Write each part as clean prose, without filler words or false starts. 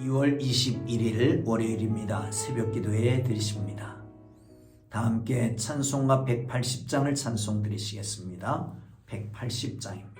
2월 21일 월요일입니다. 새벽기도에 드리십니다. 다 함께 찬송가 180장을 찬송 드리시겠습니다. 180장입니다.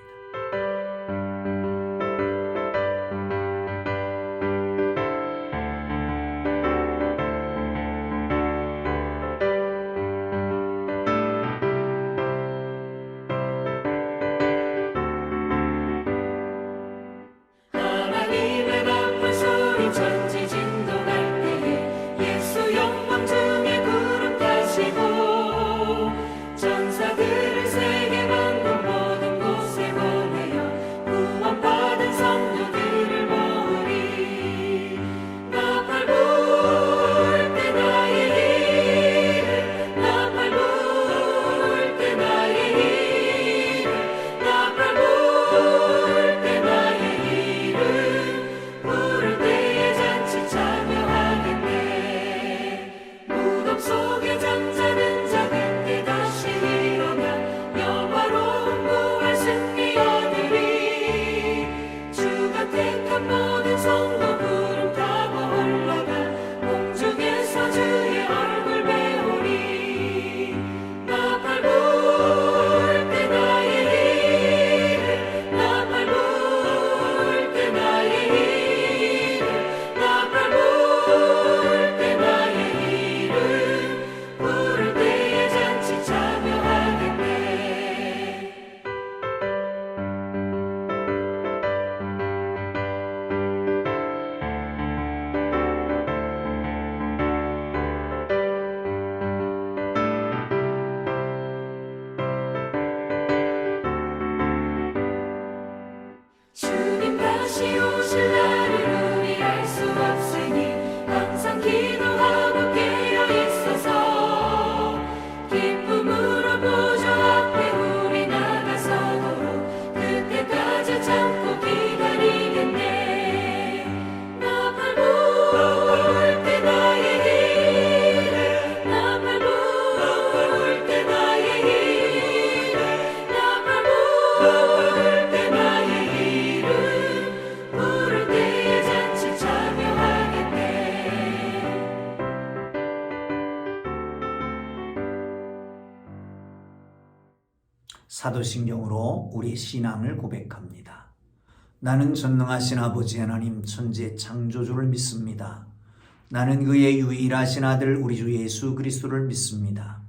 사도신경으로 우리 신앙을 고백합니다. 나는 전능하신 아버지 하나님 천지의 창조주를 믿습니다. 나는 그의 유일하신 아들 우리 주 예수 그리스도를 믿습니다.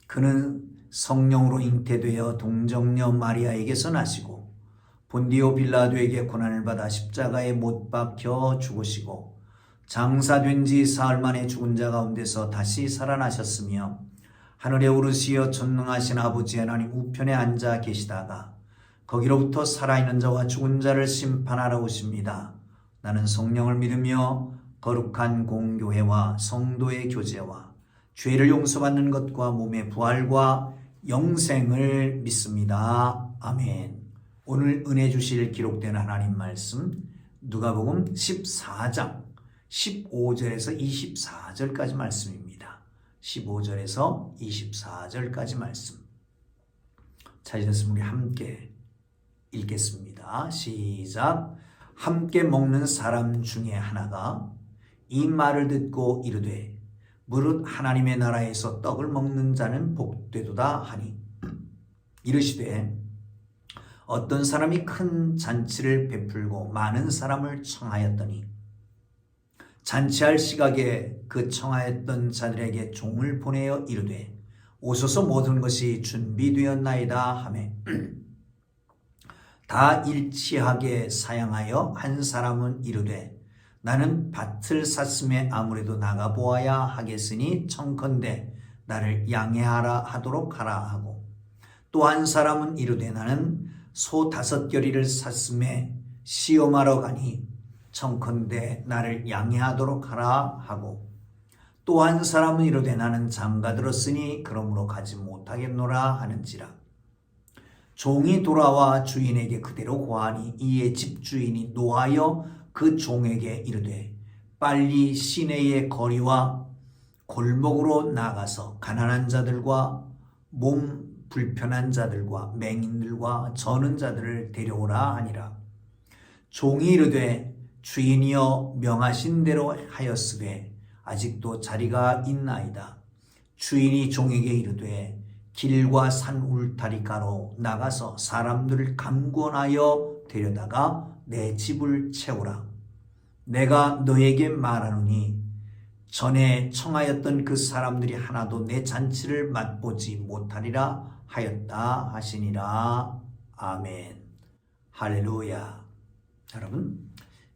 그는 성령으로 잉태되어 동정녀 마리아에게서 나시고 본디오 빌라도에게 고난을 받아 십자가에 못 박혀 죽으시고 장사된 지 사흘 만에 죽은 자 가운데서 다시 살아나셨으며 하늘에 오르시어 전능하신 아버지 하나님 우편에 앉아 계시다가 거기로부터 살아있는 자와 죽은 자를 심판하러 오십니다. 나는 성령을 믿으며 거룩한 공교회와 성도의 교제와 죄를 용서받는 것과 몸의 부활과 영생을 믿습니다. 아멘. 오늘 은혜 주실 기록된 하나님 말씀 누가복음 14장 15절에서 24절까지 말씀입니다. 15절에서 24절까지 말씀 찾으셨으면 우리 함께 읽겠습니다. 시작. 함께 먹는 사람 중에 하나가 이 말을 듣고 이르되 무릇 하나님의 나라에서 떡을 먹는 자는 복되도다 하니 이르시되 어떤 사람이 큰 잔치를 베풀고 많은 사람을 청하였더니 잔치할 시각에 그 청하였던 자들에게 종을 보내어 이르되 오소서 모든 것이 준비되었나이다 하매 다 일치하게 사양하여 한 사람은 이르되 나는 밭을 샀음에 아무래도 나가보아야 하겠으니 청컨대 나를 양해하라 하도록 하라 하고 또 한 사람은 이르되 나는 소 5겨리를 샀음에 시험하러 가니 청컨대 나를 양해하도록 하라 하고 또 한 사람은 이르되 나는 장가들었으니 그러므로 가지 못하겠노라 하는지라. 종이 돌아와 주인에게 그대로 고하니 이에 집주인이 노하여 그 종에게 이르되 빨리 시내의 거리와 골목으로 나가서 가난한 자들과 몸 불편한 자들과 맹인들과 저는 자들을 데려오라 하니라. 종이 이르되 주인이여 명하신 대로 하였으되 아직도 자리가 있나이다. 주인이 종에게 이르되 길과 산 울타리가로 나가서 사람들을 강권하여 데려다가 내 집을 채우라. 내가 너에게 말하노니 전에 청하였던 그 사람들이 하나도 내 잔치를 맛보지 못하리라 하였다 하시니라. 아멘. 할렐루야. 여러분,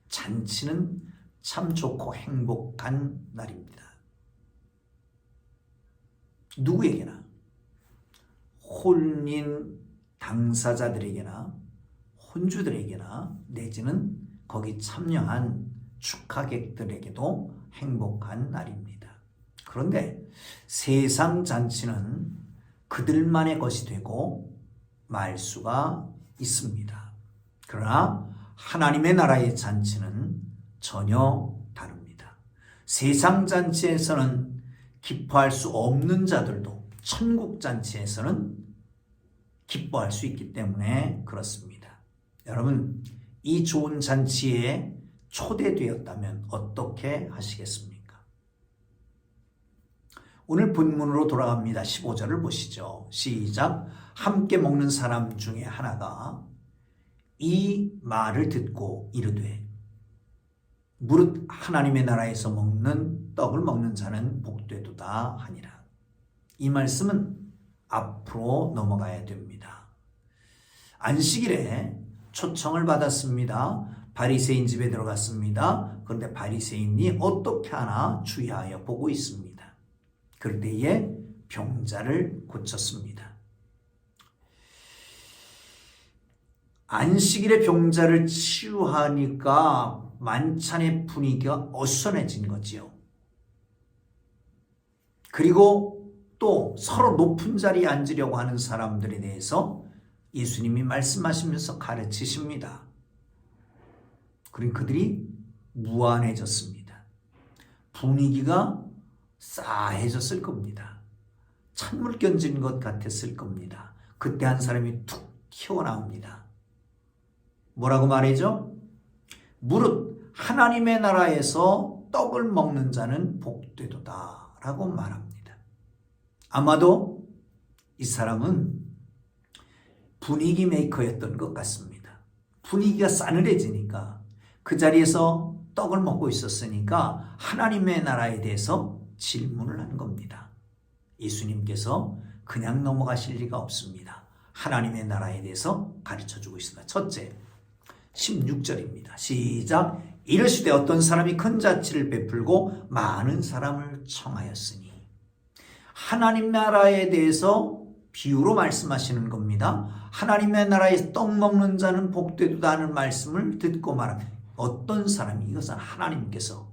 잔치는 참 좋고 행복한 날입니다. 누구에게나, 혼인 당사자들에게나 혼주들에게나 내지는 거기 참여한 축하객들에게도 행복한 날입니다. 그런데 세상 잔치는 그들만의 것이 되고 말 수가 있습니다. 그러나 하나님의 나라의 잔치는 전혀 다릅니다. 세상 잔치에서는 기뻐할 수 없는 자들도 천국 잔치에서는 기뻐할 수 있기 때문에 그렇습니다. 여러분, 이 좋은 잔치에 초대되었다면 어떻게 하시겠습니까? 오늘 본문으로 돌아갑니다. 15절을 보시죠. 시작. 함께 먹는 사람 중에 하나가 이 말을 듣고 이르되 무릇 하나님의 나라에서 먹는 떡을 먹는 자는 복되도다 하니라. 이 말씀은 앞으로 넘어가야 됩니다. 안식일에 초청을 받았습니다. 바리새인 집에 들어갔습니다. 그런데 바리새인이 어떻게 하나 주의하여 보고 있습니다. 그럴 때에 병자를 고쳤습니다. 안식일에 병자를 치유하니까 만찬의 분위기가 어수선해진 거지요. 그리고 또 서로 높은 자리에 앉으려고 하는 사람들에 대해서 예수님이 말씀하시면서 가르치십니다. 그러니까 그들이 무안해졌습니다. 분위기가 싸해졌을 겁니다. 찬물 견진 것 같았을 겁니다. 그때 한 사람이 툭 튀어나옵니다. 뭐라고 말이죠? 무릇 하나님의 나라에서 떡을 먹는 자는 복되도다 라고 말합니다. 아마도 이 사람은 분위기 메이커였던 것 같습니다. 분위기가 싸늘해지니까 그 자리에서 떡을 먹고 있었으니까 하나님의 나라에 대해서 질문을 한 겁니다. 예수님께서 그냥 넘어가실 리가 없습니다. 하나님의 나라에 대해서 가르쳐주고 있습니다. 첫째, 16절입니다. 시작. 이르시되 어떤 사람이 큰 잔치를 베풀고 많은 사람을 청하였으니. 하나님 나라에 대해서 비유로 말씀하시는 겁니다. 하나님의 나라에서 떡 먹는 자는 복되도다 하는 말씀을 듣고 말합니다. 어떤 사람이, 이것은 하나님께서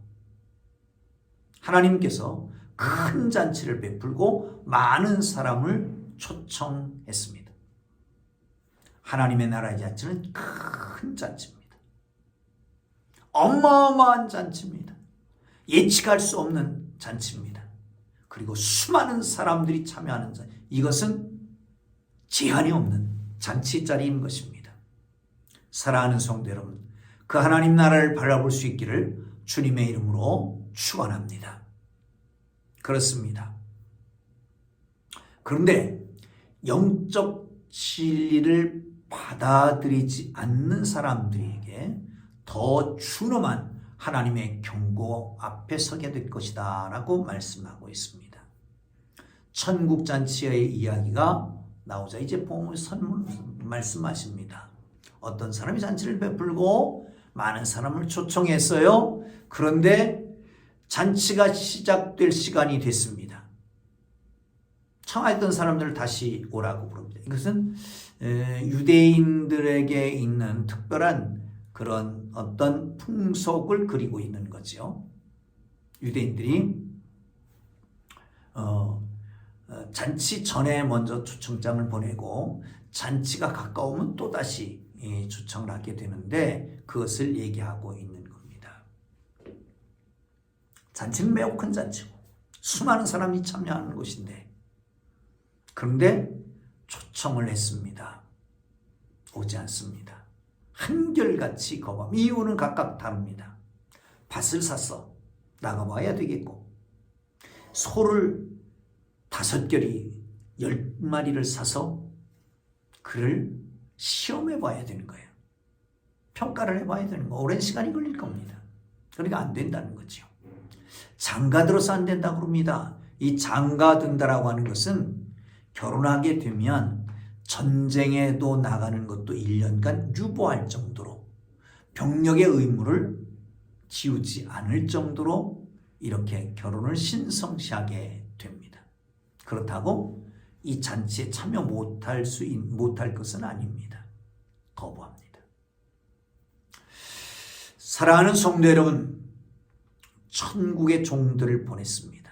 큰 잔치를 베풀고 많은 사람을 초청했습니다. 하나님의 나라의 잔치는 큰 잔치입니다. 어마어마한 잔치입니다. 예측할 수 없는 잔치입니다. 그리고 수많은 사람들이 참여하는 잔치. 이것은 제한이 없는 잔치 자리인 것입니다. 사랑하는 성도 여러분, 그 하나님 나라를 바라볼 수 있기를 주님의 이름으로 축원합니다. 그렇습니다. 그런데 영적 진리를 받아들이지 않는 사람들에게 더 준엄한 하나님의 경고 앞에 서게 될 것이다 라고 말씀하고 있습니다. 천국 잔치의 이야기가 나오자 이제 본문 말씀하십니다. 어떤 사람이 잔치를 베풀고 많은 사람을 초청했어요. 그런데 잔치가 시작될 시간이 됐습니다. 청하였던 사람들을 다시 오라고 부릅니다. 이것은 유대인들에게 있는 특별한 그런 어떤 풍속을 그리고 있는 거죠. 유대인들이 잔치 전에 먼저 초청장을 보내고 잔치가 가까우면 또다시 초청을 하게 되는데 그것을 얘기하고 있는 겁니다. 잔치는 매우 큰 잔치고 수많은 사람이 참여하는 곳인데 그런데 초청을 했습니다. 오지 않습니다. 한결같이 거부함. 이유는 각각 다릅니다. 밭을 샀어. 나가봐야 되겠고, 소를 5결이 10마리를 사서 그를 시험해 봐야 되는 거예요. 평가를 해봐야 되는 거. 오랜 시간이 걸릴 겁니다. 그러니까 안 된다는 거죠. 장가들어서 안 된다고 그럽니다. 이 장가든다라고 하는 것은 결혼하게 되면 전쟁에도 나가는 것도 1년간 유보할 정도로 병력의 의무를 지우지 않을 정도로 이렇게 결혼을 신성시하게 됩니다. 그렇다고 이 잔치에 참여 못할 것은 아닙니다. 거부합니다. 사랑하는 성도 여러분, 천국의 종들을 보냈습니다.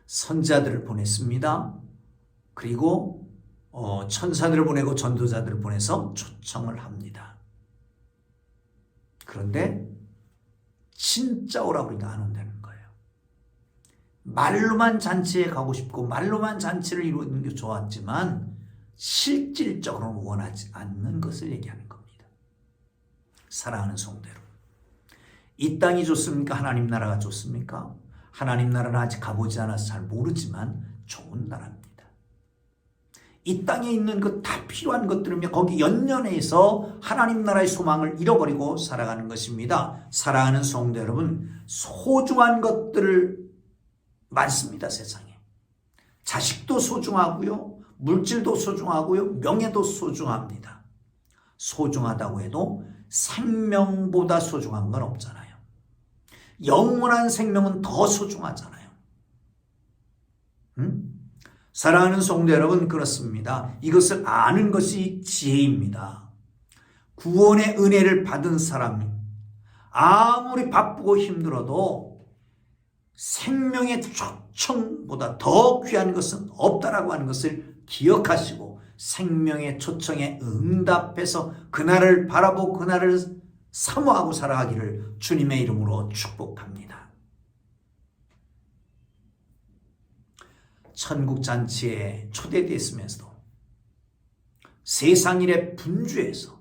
선자들을 보냈습니다. 그리고 천사들을 보내고 전도자들을 보내서 초청을 합니다. 그런데 진짜 오라고 그러니까 안 온다는 거예요. 말로만 잔치에 가고 싶고 말로만 잔치를 이루는 게 좋았지만 실질적으로는 원하지 않는 것을 얘기하는 겁니다. 사랑하는 성도 여러분, 이 땅이 좋습니까? 하나님 나라가 좋습니까? 하나님 나라는 아직 가보지 않아서 잘 모르지만 좋은 나라입니다. 이 땅에 있는 것 다 필요한 것들이며 거기 연연해서 하나님 나라의 소망을 잃어버리고 살아가는 것입니다. 사랑하는 성도 여러분, 소중한 것들을 많습니다. 세상에. 자식도 소중하고요, 물질도 소중하고요, 명예도 소중합니다. 소중하다고 해도 생명보다 소중한 건 없잖아요. 영원한 생명은 더 소중하잖아요. 사랑하는 성도 여러분, 그렇습니다. 이것을 아는 것이 지혜입니다. 구원의 은혜를 받은 사람이 아무리 바쁘고 힘들어도 생명의 초청보다 더 귀한 것은 없다라고 하는 것을 기억하시고 생명의 초청에 응답해서 그날을 바라보고 그날을 사모하고 살아가기를 주님의 이름으로 축복합니다. 천국 잔치에 초대되었으면서도 세상 일에 분주해서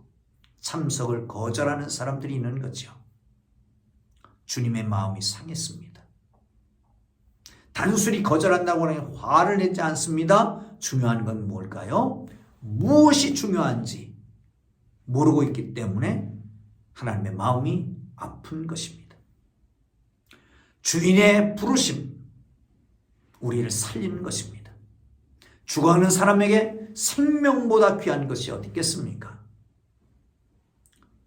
참석을 거절하는 사람들이 있는 거죠. 주님의 마음이 상했습니다. 단순히 거절한다고 하면 화를 내지 않습니다. 중요한 건 뭘까요? 무엇이 중요한지 모르고 있기 때문에 하나님의 마음이 아픈 것입니다. 주인의 부르심, 우리를 살리는 것입니다. 죽어가는 사람에게 생명보다 귀한 것이 어디 있겠습니까?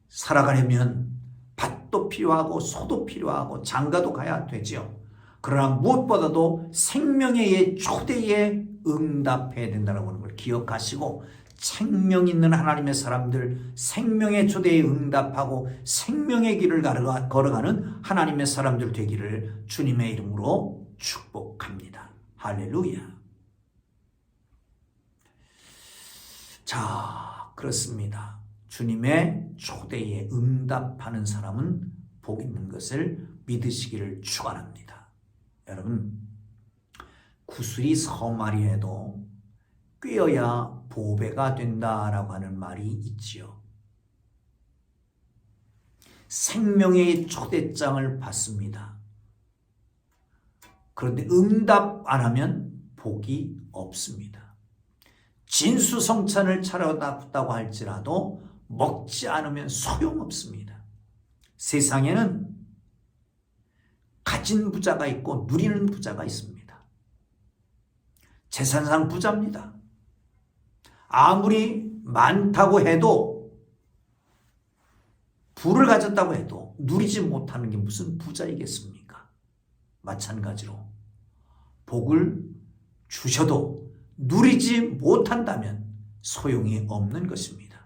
살아가려면 밭도 필요하고 소도 필요하고 장가도 가야 되죠. 그러나 무엇보다도 생명의 초대에 응답해야 된다는 걸 기억하시고 생명 있는 하나님의 사람들, 생명의 초대에 응답하고 생명의 길을 걸어가는 하나님의 사람들 되기를 주님의 이름으로 축복합니다. 할렐루야. 자, 그렇습니다. 주님의 초대에 응답하는 사람은 복 있는 것을 믿으시기를 축원합니다. 여러분, 구슬이 서말이라도 꿰어야 보배가 된다라고 하는 말이 있지요. 생명의 초대장을 받습니다. 그런데 응답 안 하면 복이 없습니다. 진수성찬을 차려놨다고 할지라도 먹지 않으면 소용없습니다. 세상에는 가진 부자가 있고 누리는 부자가 있습니다. 재산상 부자입니다. 아무리 많다고 해도 부를 가졌다고 해도 누리지 못하는 게 무슨 부자이겠습니까? 마찬가지로 복을 주셔도 누리지 못한다면 소용이 없는 것입니다.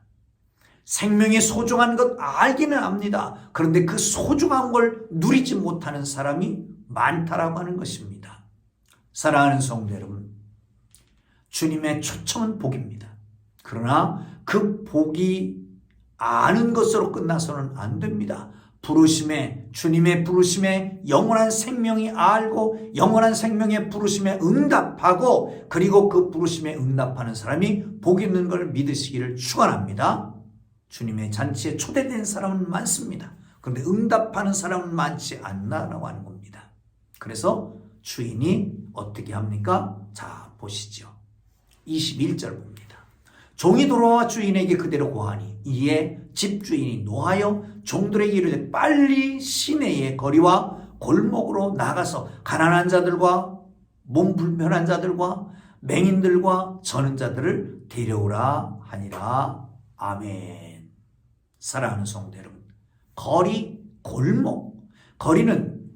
생명이 소중한 것 알기는 압니다. 그런데 그 소중한 걸 누리지 못하는 사람이 많다라고 하는 것입니다. 사랑하는 성도 여러분, 주님의 초청은 복입니다. 그러나 그 복이 아는 것으로 끝나서는 안 됩니다. 부르심에, 주님의 부르심에 영원한 생명이 알고 영원한 생명의 부르심에 응답하고 그리고 그 부르심에 응답하는 사람이 복 있는 걸 믿으시기를 축원합니다. 주님의 잔치에 초대된 사람은 많습니다. 그런데 응답하는 사람은 많지 않나라고 하는 겁니다. 그래서 주인이 어떻게 합니까? 자, 보시죠. 21절 봅니다. 종이 돌아와 주인에게 그대로 고하니 이에 집주인이 노하여 종들에게 이르되 빨리 시내의 거리와 골목으로 나가서 가난한 자들과 몸 불편한 자들과 맹인들과 저는 자들을 데려오라 하니라. 아멘. 사랑하는 성도 여러분, 거리, 골목. 거리는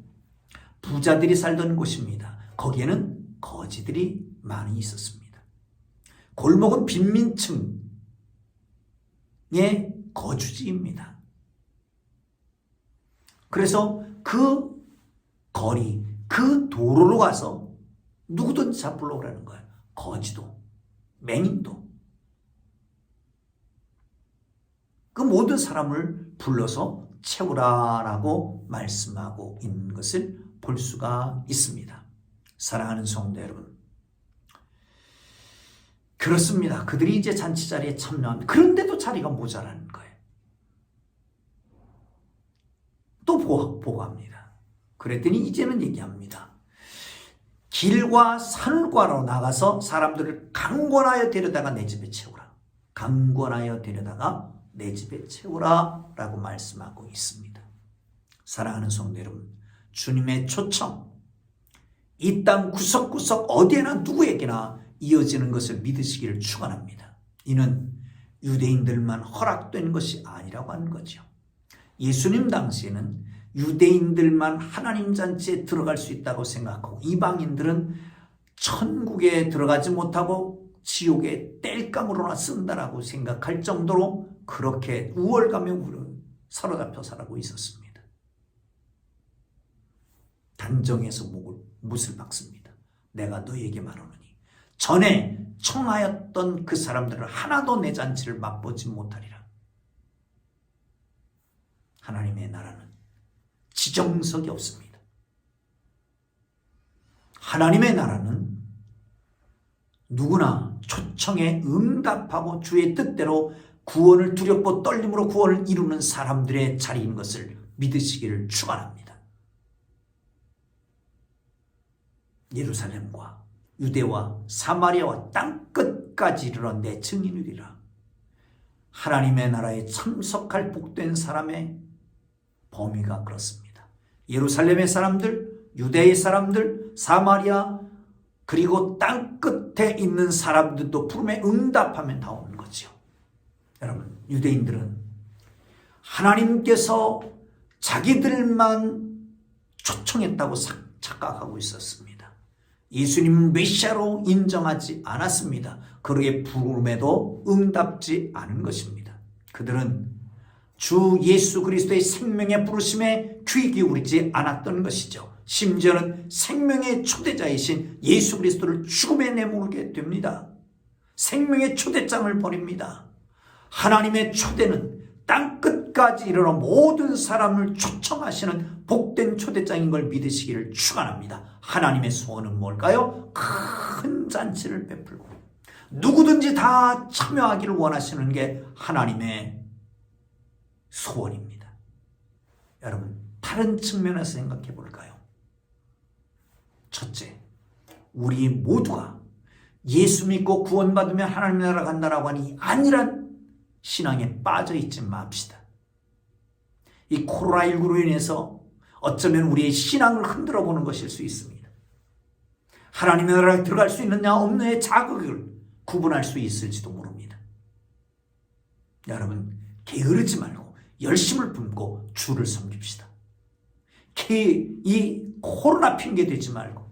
부자들이 살던 곳입니다. 거기에는 거지들이 많이 있었습니다. 골목은 빈민층의 거주지입니다. 그래서 그 거리, 그 도로로 가서 누구든지 잡으러 오라는 거예요. 거지도, 맹인도. 그 모든 사람을 불러서 채우라라고 말씀하고 있는 것을 볼 수가 있습니다. 사랑하는 성도 여러분, 그렇습니다. 그들이 이제 잔치 자리에 참여합니다. 그런데도 자리가 모자라는 거예요. 또 보고합니다. 그랬더니 이제는 얘기합니다. 길과 산과로 나가서 사람들을 강권하여 데려다가 내 집에 채우라. 강권하여 데려다가 내 집에 채우라 라고 말씀하고 있습니다. 사랑하는 성도 여러분, 주님의 초청, 이 땅 구석구석 어디에나 누구에게나 이어지는 것을 믿으시기를 축원합니다. 이는 유대인들만 허락된 것이 아니라고 하는 거죠. 예수님 당시에는 유대인들만 하나님 잔치에 들어갈 수 있다고 생각하고 이방인들은 천국에 들어가지 못하고 지옥의 땔감으로나 쓴다라고 생각할 정도로 그렇게 우월감에 사로잡혀 살아고 있었습니다. 단정해서 못을 박습니다. 내가 너희에게 말하노니 전에 청하였던 그 사람들은 하나도 내 잔치를 맛보지 못하리라. 하나님의 나라는 지정석이 없습니다. 하나님의 나라는 누구나 초청에 응답하고 주의 뜻대로 구원을 두렵고 떨림으로 구원을 이루는 사람들의 자리인 것을 믿으시기를 축원합니다. 예루살렘과 유대와 사마리아와 땅끝까지 이르러 내 증인이리라. 하나님의 나라에 참석할 복된 사람의 범위가 그렇습니다. 예루살렘의 사람들, 유대의 사람들, 사마리아 그리고 땅끝에 있는 사람들도 부름에 응답하면 나오는 거죠. 여러분, 유대인들은 하나님께서 자기들만 초청했다고 착각하고 있었습니다. 예수님은 메시아로 인정하지 않았습니다. 그러게 부름에도 응답지 않은 것입니다. 그들은 주 예수 그리스도의 생명의 부르심에 귀 기울이지 않았던 것이죠. 심지어는 생명의 초대자이신 예수 그리스도를 죽음에 내몰게 됩니다. 생명의 초대장을 버립니다. 하나님의 초대는 땅끝까지 이르러 모든 사람을 초청하시는 복된 초대장인 걸 믿으시기를 축원합니다. 하나님의 소원은 뭘까요? 큰 잔치를 베풀고 누구든지 다 참여하기를 원하시는 게 하나님의 소원입니다. 여러분, 다른 측면에서 생각해 볼까요? 첫째, 우리 모두가 예수 믿고 구원받으면 하나님 나라 간다라고 하니 안일한 신앙에 빠져 있지 맙시다. 이 코로나19로 인해서 어쩌면 우리의 신앙을 흔들어 보는 것일 수 있습니다. 하나님의 나라에 들어갈 수 있느냐 없느냐의 자극을 구분할 수 있을지도 모릅니다. 여러분, 게으르지 말고 열심을 품고 주를 섬깁시다. 이 코로나 핑계 대지 말고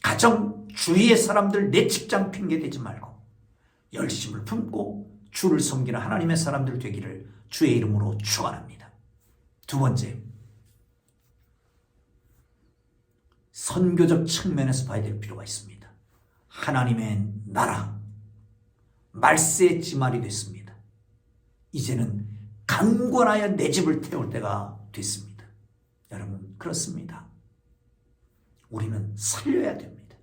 가정 주위의 사람들 내 직장 핑계 대지 말고 열심을 품고 주를 섬기는 하나님의 사람들 되기를 주의 이름으로 축원합니다. 두 번째, 선교적 측면에서 봐야 될 필요가 있습니다. 하나님의 나라, 말세의 지말이 됐습니다. 이제는 강권하여 내 집을 태울 때가 됐습니다. 여러분, 그렇습니다. 우리는 살려야 됩니다.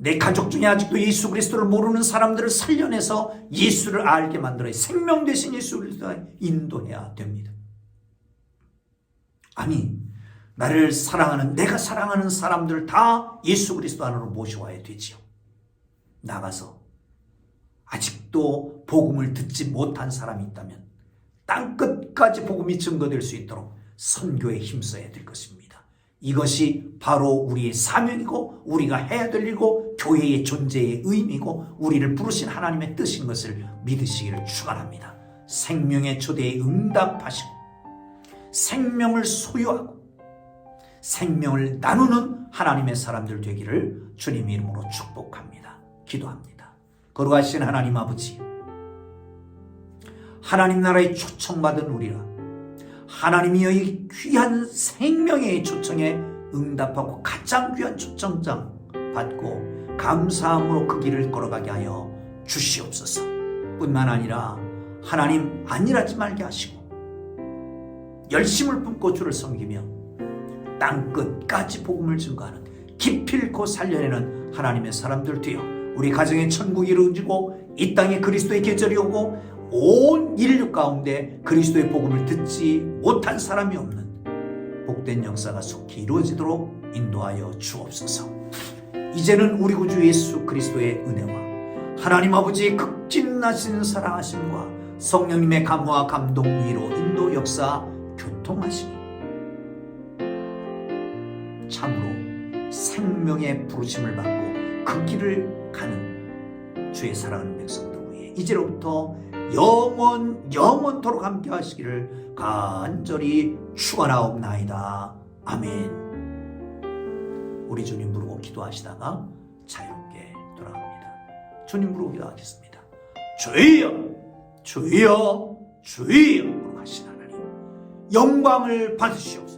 내 가족 중에 아직도 예수 그리스도를 모르는 사람들을 살려내서 예수를 알게 만들어 생명 되신 예수 그리스도에 인도해야 됩니다. 아니, 나를 사랑하는, 내가 사랑하는 사람들 다 예수 그리스도 안으로 모셔와야 되지요. 나가서 아직도 복음을 듣지 못한 사람이 있다면 땅끝까지 복음이 증거될 수 있도록 선교에 힘써야 될 것입니다. 이것이 바로 우리의 사명이고 우리가 해야 될 일이고 교회의 존재의 의미고 우리를 부르신 하나님의 뜻인 것을 믿으시기를 축원합니다. 생명의 초대에 응답하시고 생명을 소유하고 생명을 나누는 하나님의 사람들 되기를 주님 이름으로 축복합니다. 기도합니다. 거룩하신 하나님 아버지, 하나님 나라에 초청받은 우리라 하나님이 이 귀한 생명의 초청에 응답하고 가장 귀한 초청장 받고 감사함으로 그 길을 걸어가게 하여 주시옵소서. 뿐만 아니라 하나님 안일하지 말게 하시고 열심을 품고 주를 섬기며 땅끝까지 복음을 증거하는 기필코 살려내는 하나님의 사람들 되어 우리 가정의 천국이 이루어지고 이 땅에 그리스도의 계절이 오고 온 인류 가운데 그리스도의 복음을 듣지 못한 사람이 없는 복된 역사가 속히 이루어지도록 인도하여 주옵소서. 이제는 우리 구주 예수 그리스도의 은혜와 하나님 아버지의 극진하신 사랑하심과 성령님의 감화와 감동 위로 인도 역사 교통하시니 참으로 생명의 부르심을 받고 그 길을 가는 주의 사랑하는 백성들 위해 이제로부터 영원토록 함께 하시기를 간절히 축원하옵나이다. 아멘. 우리 주님 부르고 기도하시다가 자유롭게 돌아갑니다. 주님 부르고 기도하겠습니다. 주여 주여 주여 부르고 하신 하나님 영광을 받으시옵소서.